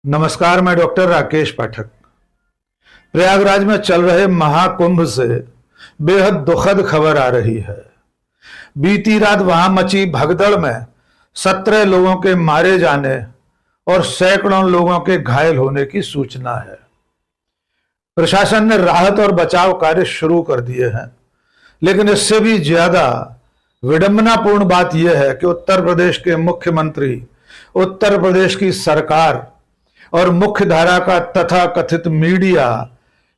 नमस्कार, मैं डॉक्टर राकेश पाठक। प्रयागराज में चल रहे महाकुंभ से बेहद दुखद खबर आ रही है। बीती रात वहां मची भगदड़ में 17 लोगों के मारे जाने और सैकड़ों लोगों के घायल होने की सूचना है। प्रशासन ने राहत और बचाव कार्य शुरू कर दिए हैं, लेकिन इससे भी ज्यादा विडंबनापूर्ण बात यह है कि उत्तर प्रदेश के मुख्यमंत्री, उत्तर प्रदेश की सरकार और मुख्य धारा का तथा कथित मीडिया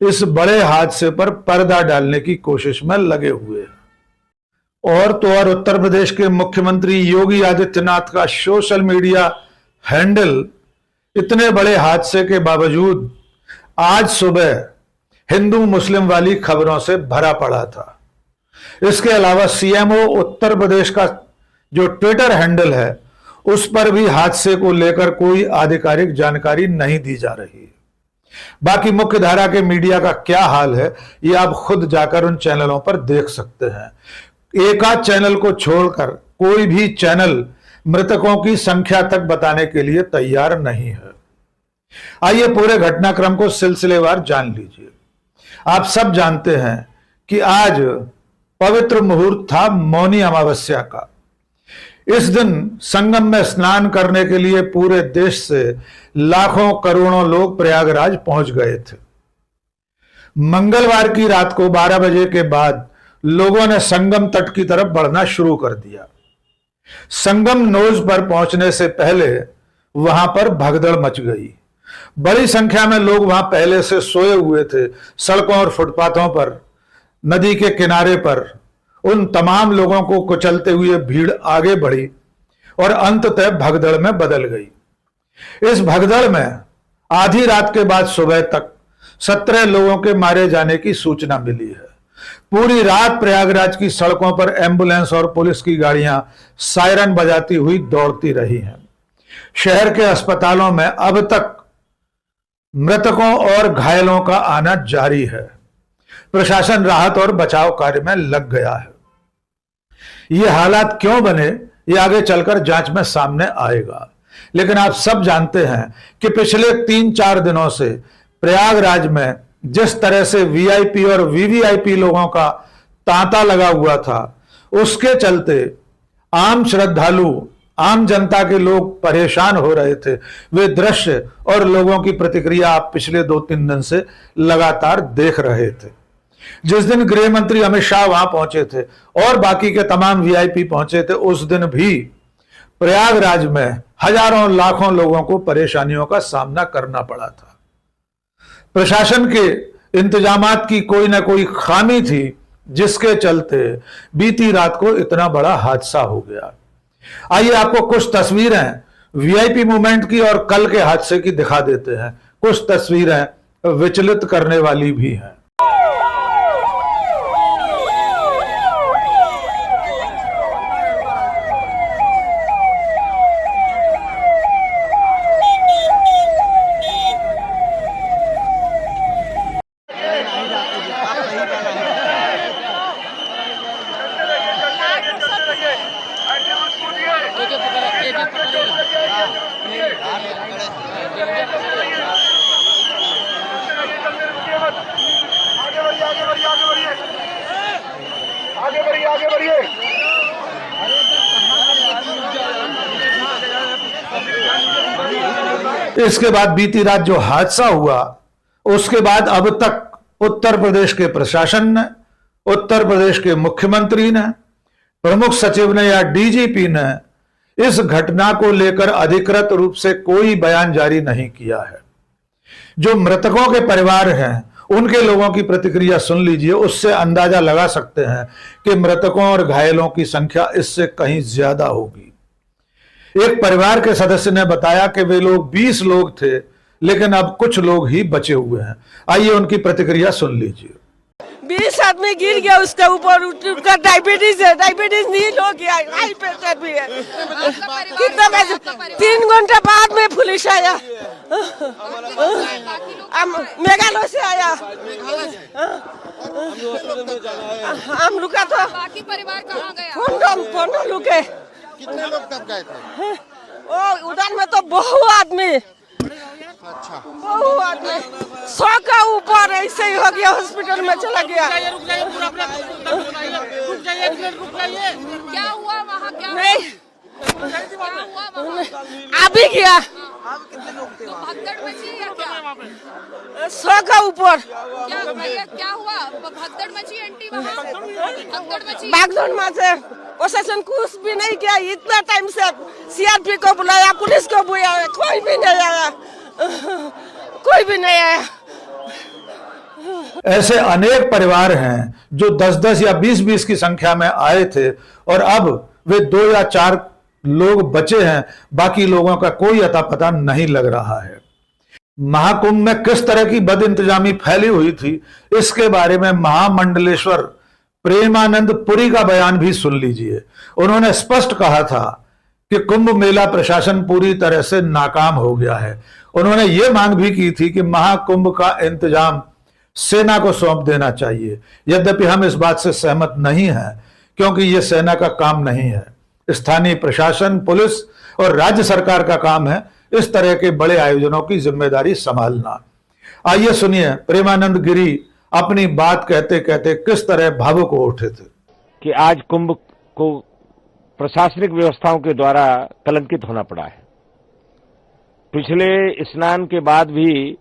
इस बड़े हादसे पर पर्दा डालने की कोशिश में लगे हुए हैं। और तो और उत्तर प्रदेश के मुख्यमंत्री योगी आदित्यनाथ का सोशल मीडिया हैंडल इतने बड़े हादसे के बावजूद आज सुबह हिंदू मुस्लिम वाली खबरों से भरा पड़ा था। इसके अलावा सीएमओ उत्तर प्रदेश का जो ट्विटर हैंडल है, उस पर भी हादसे को लेकर कोई आधिकारिक जानकारी नहीं दी जा रही है। बाकी मुख्य धारा के मीडिया का क्या हाल है, ये आप खुद जाकर उन चैनलों पर देख सकते हैं। एक आध चैनल को छोड़कर कोई भी चैनल मृतकों की संख्या तक बताने के लिए तैयार नहीं है। आइए पूरे घटनाक्रम को सिलसिलेवार जान लीजिए। आप सब जानते हैं कि आज पवित्र मुहूर्त था मौनी अमावस्या का। इस दिन संगम में स्नान करने के लिए पूरे देश से लाखों करोड़ों लोग प्रयागराज पहुंच गए थे। मंगलवार की रात को 12 बजे के बाद लोगों ने संगम तट की तरफ बढ़ना शुरू कर दिया। संगम नोज पर पहुंचने से पहले वहां पर भगदड़ मच गई। बड़ी संख्या में लोग वहां पहले से सोए हुए थे। सड़कों और फुटपाथों पर, नदी के किनारे पर उन तमाम लोगों को कुचलते हुए भीड़ आगे बढ़ी और अंततः भगदड़ में बदल गई। इस भगदड़ में आधी रात के बाद सुबह तक 17 लोगों के मारे जाने की सूचना मिली है। पूरी रात प्रयागराज की सड़कों पर एम्बुलेंस और पुलिस की गाड़ियां सायरन बजाती हुई दौड़ती रही हैं। शहर के अस्पतालों में अब तक मृतकों और घायलों का आना जारी है। प्रशासन राहत और बचाव कार्य में लग गया है। ये हालात क्यों बने, ये आगे चलकर जांच में सामने आएगा। लेकिन आप सब जानते हैं कि पिछले 3-4 दिनों से प्रयागराज में जिस तरह से वीआईपी और वीवीआईपी लोगों का तांता लगा हुआ था, उसके चलते आम श्रद्धालु, आम जनता के लोग परेशान हो रहे थे। वे दृश्य और लोगों की प्रतिक्रिया आप पिछले 2-3 दिन से लगातार देख रहे थे। जिस दिन गृह मंत्री अमित शाह वहां पहुंचे थे और बाकी के तमाम वीआईपी पहुंचे थे, उस दिन भी प्रयागराज में हजारों लाखों लोगों को परेशानियों का सामना करना पड़ा था। प्रशासन के इंतजामात की कोई ना कोई खामी थी, जिसके चलते बीती रात को इतना बड़ा हादसा हो गया। आइए आपको कुछ तस्वीरें वीआईपी मूवमेंट की और कल के हादसे की दिखा देते हैं। कुछ तस्वीरें विचलित करने वाली भी हैं। आगे बढ़िए। इसके बाद बीती रात जो हादसा हुआ, उसके बाद अब तक उत्तर प्रदेश के प्रशासन ने, उत्तर प्रदेश के मुख्यमंत्री ने, प्रमुख सचिव ने या डीजीपी ने इस घटना को लेकर अधिकृत रूप से कोई बयान जारी नहीं किया है। जो मृतकों के परिवार हैं, उनके लोगों की प्रतिक्रिया सुन लीजिए। उससे अंदाजा लगा सकते हैं कि मृतकों और घायलों की संख्या इससे कहीं ज्यादा होगी। एक परिवार के सदस्य ने बताया कि वे लोग 20 लोग थे, लेकिन अब कुछ लोग ही बचे हुए हैं। आइए उनकी प्रतिक्रिया सुन लीजिए। 20 आदमी गिर गया उसके ऊपर, उसका डायबिटीज है, डायबिटीज नील हो गया, हाई प्रेशर भी है। कितना बजे? 3 घंटे बाद में पुलिस आया, मेघालय से आया। हम लोग का तो बाकी परिवार कहाँ गया? फोन लुके। कितने लोग तब गए थे? ओ उधर में तो बहुत आदमी, गया, हॉस्पिटल में चला गया। क्या हुआ वहाँ, क्या नहीं हुआ वहाँ? अभी गया, तो भगदड़ मची या क्या? 100 का ऊपर क्या भैया क्या हुआ? भगदड़ मची आंटी वहाँ? भगदड़ मची? बागदौड़ में से प्रशासन कुछ भी नहीं किया। इतना टाइम से सीआरपी को बुलाया, पुलिस को बुलाया, कोई भी नहीं आया, कोई भी नहीं आया। ऐसे अनेक परिवार हैं जो 10-10 या 20-20 की संख्या में आए थे और अब वे 2 या 4 लोग बचे हैं, बाकी लोगों का कोई अता पता नहीं लग रहा है। महाकुंभ में किस तरह की बदइंतजामी फैली हुई थी, इसके बारे में महामंडलेश्वर प्रेमानंद पुरी का बयान भी सुन लीजिए। उन्होंने स्पष्ट कहा था कि कुंभ मेला प्रशासन पूरी तरह से नाकाम हो गया है। उन्होंने ये मांग भी की थी कि महाकुंभ का इंतजाम सेना को सौंप देना चाहिए। यद्यपि हम इस बात से सहमत नहीं हैं, क्योंकि यह सेना का काम नहीं है। स्थानीय प्रशासन, पुलिस और राज्य सरकार का काम है इस तरह के बड़े आयोजनों की जिम्मेदारी संभालना। आइए सुनिए प्रेमानंद गिरी अपनी बात कहते कहते किस तरह भावुक हो उठे थे। कि आज कुंभ को प्रशासनिक व्यवस्थाओं के द्वारा कलंकित होना पड़ा है। पिछले स्नान के बाद भी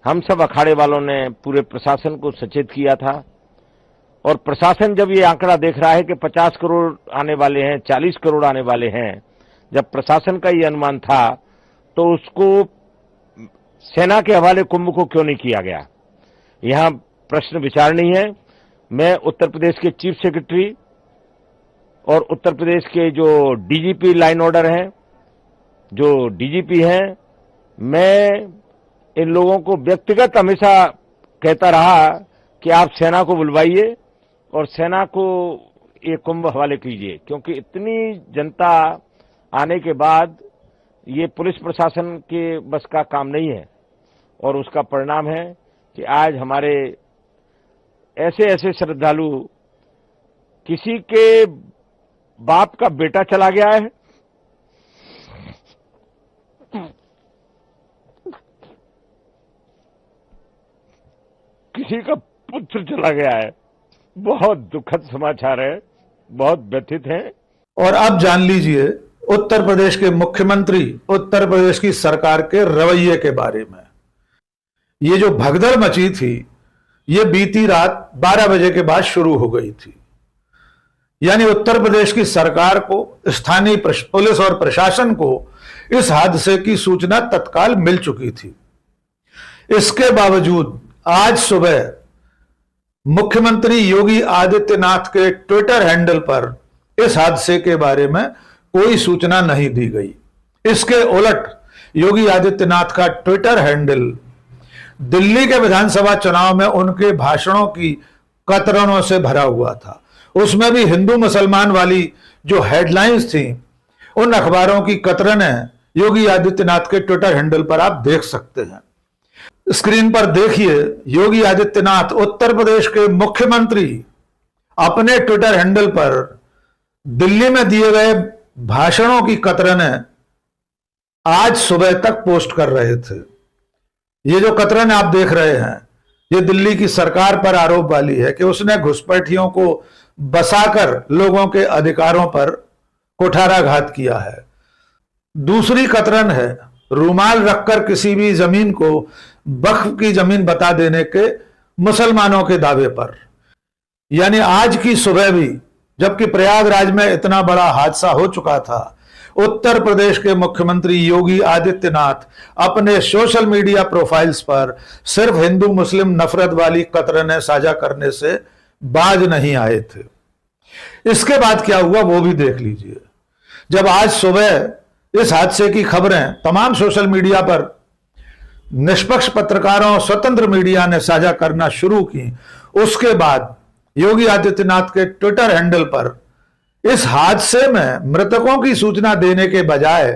हम सब अखाड़े वालों ने पूरे प्रशासन को सचेत किया था, और प्रशासन जब ये आंकड़ा देख रहा है कि 50 करोड़ आने वाले हैं, 40 करोड़ आने वाले हैं, जब प्रशासन का ये अनुमान था तो उसको सेना के हवाले कुंभ को क्यों नहीं किया गया? यहां प्रश्न विचारणीय है। मैं उत्तर प्रदेश के चीफ सेक्रेटरी और उत्तर प्रदेश के जो डीजीपी लाइन ऑर्डर हैं, जो डीजीपी हैं, मैं इन लोगों को व्यक्तिगत हमेशा कहता रहा कि आप सेना को बुलवाइए और सेना को ये कुंभ हवाले कीजिए, क्योंकि इतनी जनता आने के बाद ये पुलिस प्रशासन के बस का काम नहीं है। और उसका परिणाम है कि आज हमारे ऐसे ऐसे श्रद्धालु, किसी के बाप का बेटा चला गया है, किसी का पुत्र चला गया है। बहुत दुखद समाचार है, बहुत व्यथित हैं। और अब जान लीजिए उत्तर प्रदेश के मुख्यमंत्री, उत्तर प्रदेश की सरकार के रवैये के बारे में। ये जो भगदड़ मची थी, ये बीती रात 12 बजे के बाद शुरू हो गई थी। यानी उत्तर प्रदेश की सरकार को, स्थानीय पुलिस और प्रशासन को इस हादसे की सूचना तत्काल मिल चुकी थी। इसके बावजूद आज सुबह मुख्यमंत्री योगी आदित्यनाथ के ट्विटर हैंडल पर इस हादसे के बारे में कोई सूचना नहीं दी गई। इसके उलट योगी आदित्यनाथ का ट्विटर हैंडल दिल्ली के विधानसभा चुनाव में उनके भाषणों की कतरनों से भरा हुआ था। उसमें भी हिंदू मुसलमान वाली जो हेडलाइंस थी, उन अखबारों की कतरनें योगी आदित्यनाथ के ट्विटर हैंडल पर आप देख सकते हैं। स्क्रीन पर देखिए, योगी आदित्यनाथ उत्तर प्रदेश के मुख्यमंत्री अपने ट्विटर हैंडल पर दिल्ली में दिए गए भाषणों की कतरनें आज सुबह तक पोस्ट कर रहे थे। ये जो कतरन आप देख रहे हैं, ये दिल्ली की सरकार पर आरोप वाली है कि उसने घुसपैठियों को बसाकर लोगों के अधिकारों पर कुठाराघात किया है। दूसरी कतरन है रूमाल रखकर किसी भी जमीन को वक्फ की जमीन बता देने के मुसलमानों के दावे पर। यानी आज की सुबह भी, जबकि प्रयागराज में इतना बड़ा हादसा हो चुका था, उत्तर प्रदेश के मुख्यमंत्री योगी आदित्यनाथ अपने सोशल मीडिया प्रोफाइल्स पर सिर्फ हिंदू मुस्लिम नफरत वाली कतरनें साझा करने से बाज नहीं आए थे। इसके बाद क्या हुआ वो भी देख लीजिए। जब आज सुबह इस हादसे की खबरें तमाम सोशल मीडिया पर निष्पक्ष पत्रकारों, स्वतंत्र मीडिया ने साझा करना शुरू की, उसके बाद योगी आदित्यनाथ के ट्विटर हैंडल पर इस हादसे में मृतकों की सूचना देने के बजाय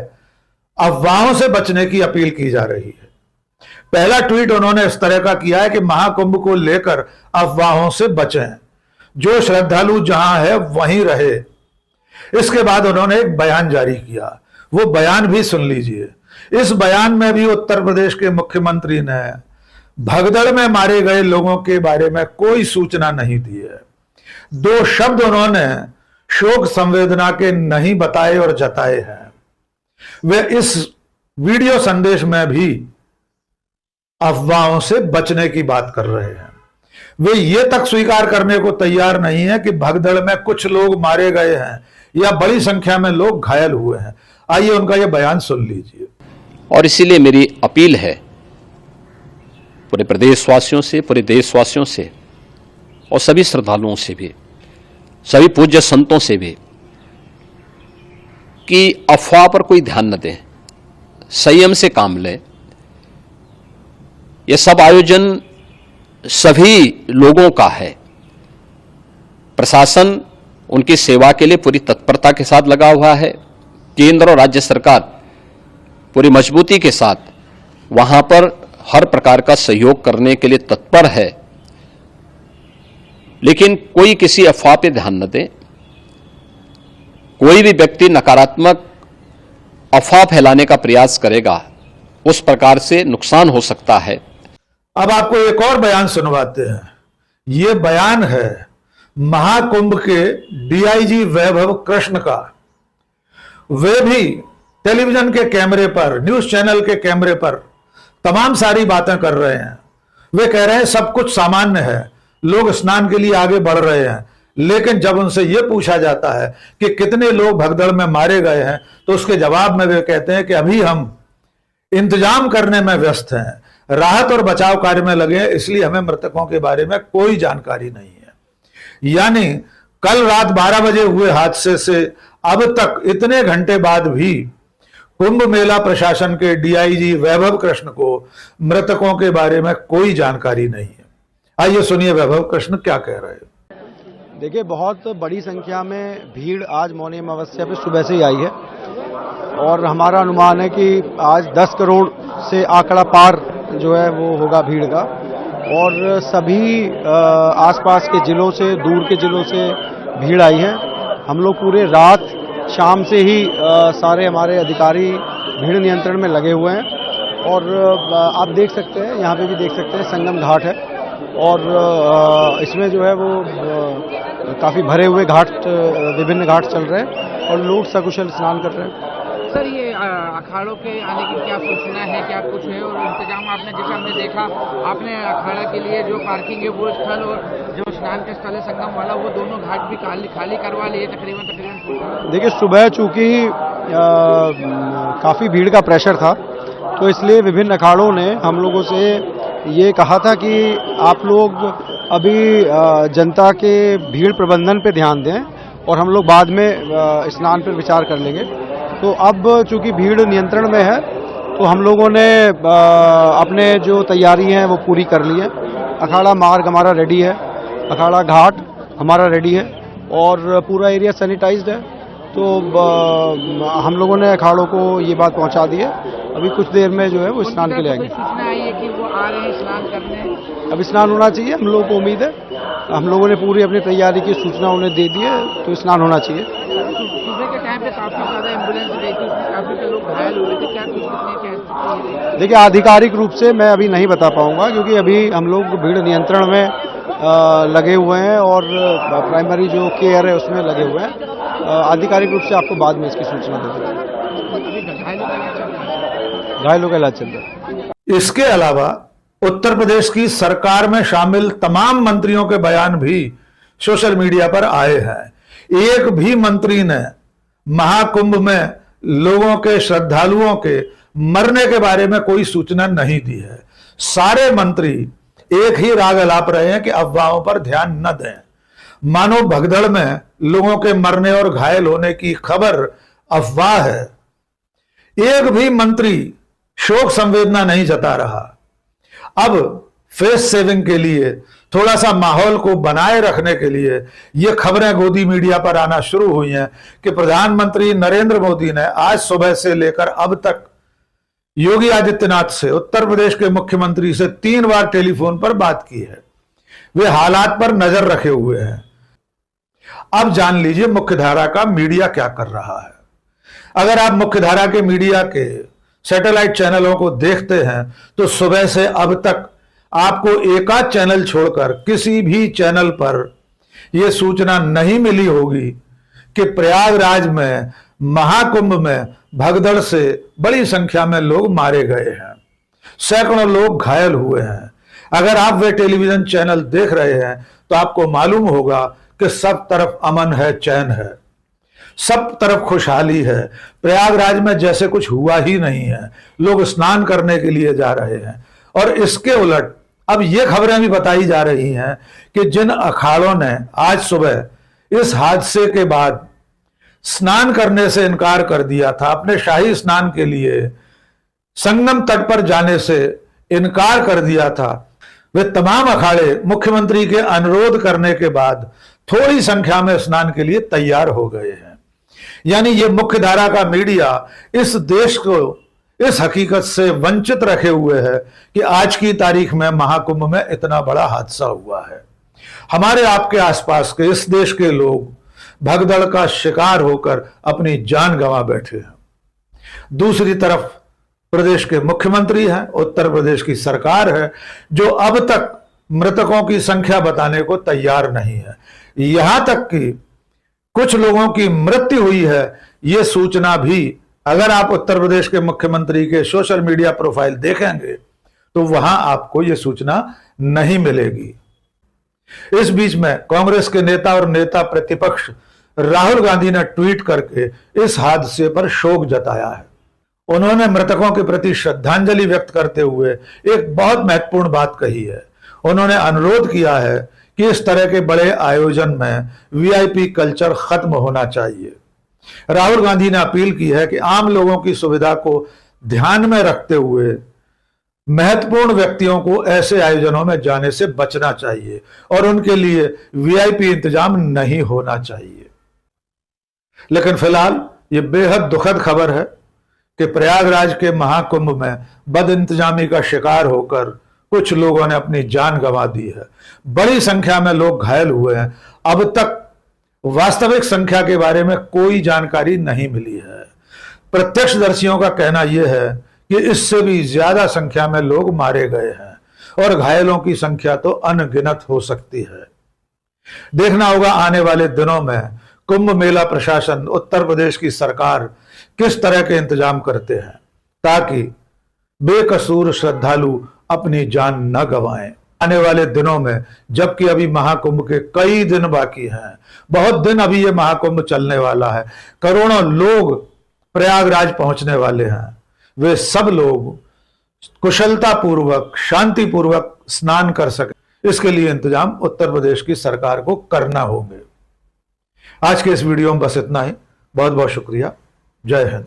अफवाहों से बचने की अपील की जा रही है। पहला ट्वीट उन्होंने इस तरह का किया है कि महाकुंभ को लेकर अफवाहों से बचें, जो श्रद्धालु जहां है वहीं रहे। इसके बाद उन्होंने एक बयान जारी किया, वो बयान भी सुन लीजिए। इस बयान में भी उत्तर प्रदेश के मुख्यमंत्री ने भगदड़ में मारे गए लोगों के बारे में कोई सूचना नहीं दी है। 2 शब्द उन्होंने शोक संवेदना के नहीं बताए और जताए हैं। वे इस वीडियो संदेश में भी अफवाहों से बचने की बात कर रहे हैं। वे ये तक स्वीकार करने को तैयार नहीं है कि भगदड़ में कुछ लोग मारे गए हैं या बड़ी संख्या में लोग घायल हुए हैं। आइए उनका यह बयान सुन लीजिए। और इसीलिए मेरी अपील है पूरे प्रदेशवासियों से, पूरे देशवासियों से और सभी श्रद्धालुओं से भी, सभी पूज्य संतों से भी कि अफवाह पर कोई ध्यान न दें, संयम से काम लें। यह सब आयोजन सभी लोगों का है। प्रशासन उनकी सेवा के लिए पूरी तत्परता के साथ लगा हुआ है। केंद्र और राज्य सरकार पूरी मजबूती के साथ वहां पर हर प्रकार का सहयोग करने के लिए तत्पर है। लेकिन कोई किसी अफवाह पे ध्यान न दे। कोई भी व्यक्ति नकारात्मक अफवाह फैलाने का प्रयास करेगा, उस प्रकार से नुकसान हो सकता है। अब आपको एक और बयान सुनवाते हैं। यह बयान है महाकुंभ के डीआईजी वैभव कृष्ण का। वे भी टेलीविजन के कैमरे पर, न्यूज चैनल के कैमरे पर तमाम सारी बातें कर रहे हैं। वे कह रहे हैं सब कुछ सामान्य है, लोग स्नान के लिए आगे बढ़ रहे हैं। लेकिन जब उनसे यह पूछा जाता है कि कितने लोग भगदड़ में मारे गए हैं, तो उसके जवाब में वे कहते हैं कि अभी हम इंतजाम करने में व्यस्त हैं, राहत और बचाव कार्य में लगे हैं, इसलिए हमें मृतकों के बारे में कोई जानकारी नहीं है। यानी कल रात 12 बजे हुए हादसे से अब तक इतने घंटे बाद भी कुंभ मेला प्रशासन के डीआईजी वैभव कृष्ण को मृतकों के बारे में कोई जानकारी नहीं है। आइए सुनिए वैभव कृष्ण क्या कह रहे हैं। देखिए, बहुत बड़ी संख्या में भीड़ आज मौनी अमावस्या पे सुबह से ही आई है और हमारा अनुमान है कि आज 10 करोड़ से आंकड़ा पार जो है वो होगा भीड़ का। और सभी आसपास के जिलों से, दूर के जिलों से भीड़ आई है। हम लोग पूरे रात शाम से ही सारे हमारे अधिकारी भीड़ नियंत्रण में लगे हुए हैं। और आप देख सकते हैं, यहाँ पे भी देख सकते हैं, संगम घाट है और इसमें जो है वो काफ़ी भरे हुए घाट, विभिन्न घाट चल रहे हैं और लोग सकुशल स्नान कर रहे हैं। सर, ये अखाड़ों के आने की क्या सूचना है, क्या कुछ है और इंतजाम आपने, जैसे हमने देखा, आपने अखाड़ा के लिए जो पार्किंग है वो स्थल और जो स्नान का स्थल है संगम वाला, वो दोनों घाट भी खाली करवा लिए तकरीबन। देखिए, सुबह चूंकि काफ़ी भीड़ का प्रेशर था, तो इसलिए विभिन्न अखाड़ों ने हम लोगों से ये कहा था कि आप लोग अभी जनता के भीड़ प्रबंधन पे ध्यान दें और हम लोग बाद में स्नान पर विचार कर लेंगे। तो अब चूंकि भीड़ नियंत्रण में है, तो हम लोगों ने अपने जो तैयारी हैं वो पूरी कर ली है। अखाड़ा मार्ग हमारा रेडी है, अखाड़ा घाट हमारा रेडी है और पूरा एरिया सैनिटाइज्ड है। तो हम लोगों ने अखाड़ों को ये बात पहुंचा दी है। अभी कुछ देर में जो है वो स्नान के लिए आएंगे। सूचना आई है कि वो आ रहे हैं स्नान करने। अब स्नान होना चाहिए, हम लोगों को उम्मीद है। हम लोगों ने पूरी अपनी तैयारी की सूचना उन्हें दे दी है, तो स्नान होना चाहिए। सुबह के टाइम पे काफी ज्यादा एम्बुलेंस गई थी, काफी लोग घायल हुए थे, क्या कुछ? देखिए, आधिकारिक रूप से मैं अभी नहीं बता पाऊंगा, क्योंकि अभी हम लोग भीड़ नियंत्रण में लगे हुए हैं और प्राइमरी जो केयर है उसमें लगे हुए हैं। आधिकारिक रूप से आपको बाद में इसकी सूचना दे देंगे। घायलों का इलाज चल रहा है। इसके अलावा उत्तर प्रदेश की सरकार में शामिल तमाम मंत्रियों के बयान भी सोशल मीडिया पर आए हैं। एक भी मंत्री ने महाकुंभ में लोगों के, श्रद्धालुओं के मरने के बारे में कोई सूचना नहीं दी है। सारे मंत्री एक ही राग अलाप रहे हैं कि अफवाहों पर ध्यान न दें, मानो भगदड़ में लोगों के मरने और घायल होने की खबर अफवाह है। एक भी मंत्री शोक संवेदना नहीं जता रहा। अब फेस सेविंग के लिए, थोड़ा सा माहौल को बनाए रखने के लिए ये खबरें गोदी मीडिया पर आना शुरू हुई हैं कि प्रधानमंत्री नरेंद्र मोदी ने आज सुबह से लेकर अब तक योगी आदित्यनाथ से, उत्तर प्रदेश के मुख्यमंत्री से 3 बार टेलीफोन पर बात की है। वे हालात पर नजर रखे हुए हैं। अब जान लीजिए मुख्यधारा का मीडिया क्या कर रहा है। अगर आप मुख्यधारा के मीडिया के सैटेलाइट चैनलों को देखते हैं तो सुबह से अब तक आपको एकाध चैनल छोड़कर किसी भी चैनल पर यह सूचना नहीं मिली होगी कि प्रयागराज में महाकुंभ में भगदड़ से बड़ी संख्या में लोग मारे गए हैं, सैकड़ों लोग घायल हुए हैं। अगर आप वे टेलीविजन चैनल देख रहे हैं तो आपको मालूम होगा कि सब तरफ अमन है, चैन है, सब तरफ खुशहाली है। प्रयागराज में जैसे कुछ हुआ ही नहीं है, लोग स्नान करने के लिए जा रहे हैं। और इसके उलट अब ये खबरें भी बताई जा रही हैं कि जिन अखाड़ों ने आज सुबह इस हादसे के बाद स्नान करने से इनकार कर दिया था, अपने शाही स्नान के लिए संगम तट पर जाने से इनकार कर दिया था, वे तमाम अखाड़े मुख्यमंत्री के अनुरोध करने के बाद थोड़ी संख्या में स्नान के लिए तैयार हो गए हैं। यानी ये मुख्य धारा का मीडिया इस देश को इस हकीकत से वंचित रखे हुए है कि आज की तारीख में महाकुंभ में इतना बड़ा हादसा हुआ है। हमारे आपके आसपास के इस देश के लोग भगदड़ का शिकार होकर अपनी जान गंवा बैठे हैं। दूसरी तरफ प्रदेश के मुख्यमंत्री हैं, उत्तर प्रदेश की सरकार है जो अब तक मृतकों की संख्या बताने को तैयार नहीं है। यहां तक कि कुछ लोगों की मृत्यु हुई है, यह सूचना भी अगर आप उत्तर प्रदेश के मुख्यमंत्री के सोशल मीडिया प्रोफाइल देखेंगे तो वहां आपको यह सूचना नहीं मिलेगी। इस बीच में कांग्रेस के नेता और नेता प्रतिपक्ष राहुल गांधी ने ट्वीट करके इस हादसे पर शोक जताया है। उन्होंने मृतकों के प्रति श्रद्धांजलि व्यक्त करते हुए एक बहुत महत्वपूर्ण बात कही है। उन्होंने अनुरोध किया है कि इस तरह के बड़े आयोजन में वीआईपी कल्चर खत्म होना चाहिए। राहुल गांधी ने अपील की है कि आम लोगों की सुविधा को ध्यान में रखते हुए महत्वपूर्ण व्यक्तियों को ऐसे आयोजनों में जाने से बचना चाहिए और उनके लिए वीआईपी इंतजाम नहीं होना चाहिए। लेकिन फिलहाल ये बेहद दुखद खबर है कि प्रयागराज के महाकुंभ में बद इंतजामी का शिकार होकर कुछ लोगों ने अपनी जान गंवा दी है। बड़ी संख्या में लोग घायल हुए हैं। अब तक वास्तविक संख्या के बारे में कोई जानकारी नहीं मिली है। प्रत्यक्षदर्शियों का कहना यह है कि इससे भी ज्यादा संख्या में लोग मारे गए हैं और घायलों की संख्या तो अनगिनत हो सकती है। देखना होगा आने वाले दिनों में कुंभ मेला प्रशासन, उत्तर प्रदेश की सरकार किस तरह के इंतजाम करते हैं ताकि बेकसूर श्रद्धालु अपनी जान न गंवाएं। आने वाले दिनों में, जबकि अभी महाकुंभ के कई दिन बाकी हैं, बहुत दिन अभी ये महाकुंभ चलने वाला है, करोड़ों लोग प्रयागराज पहुंचने वाले हैं, वे सब लोग कुशलतापूर्वक, शांतिपूर्वक स्नान कर सके, इसके लिए इंतजाम उत्तर प्रदेश की सरकार को करना होंगे। आज के इस वीडियो में बस इतना ही। बहुत बहुत शुक्रिया। जय हिंद।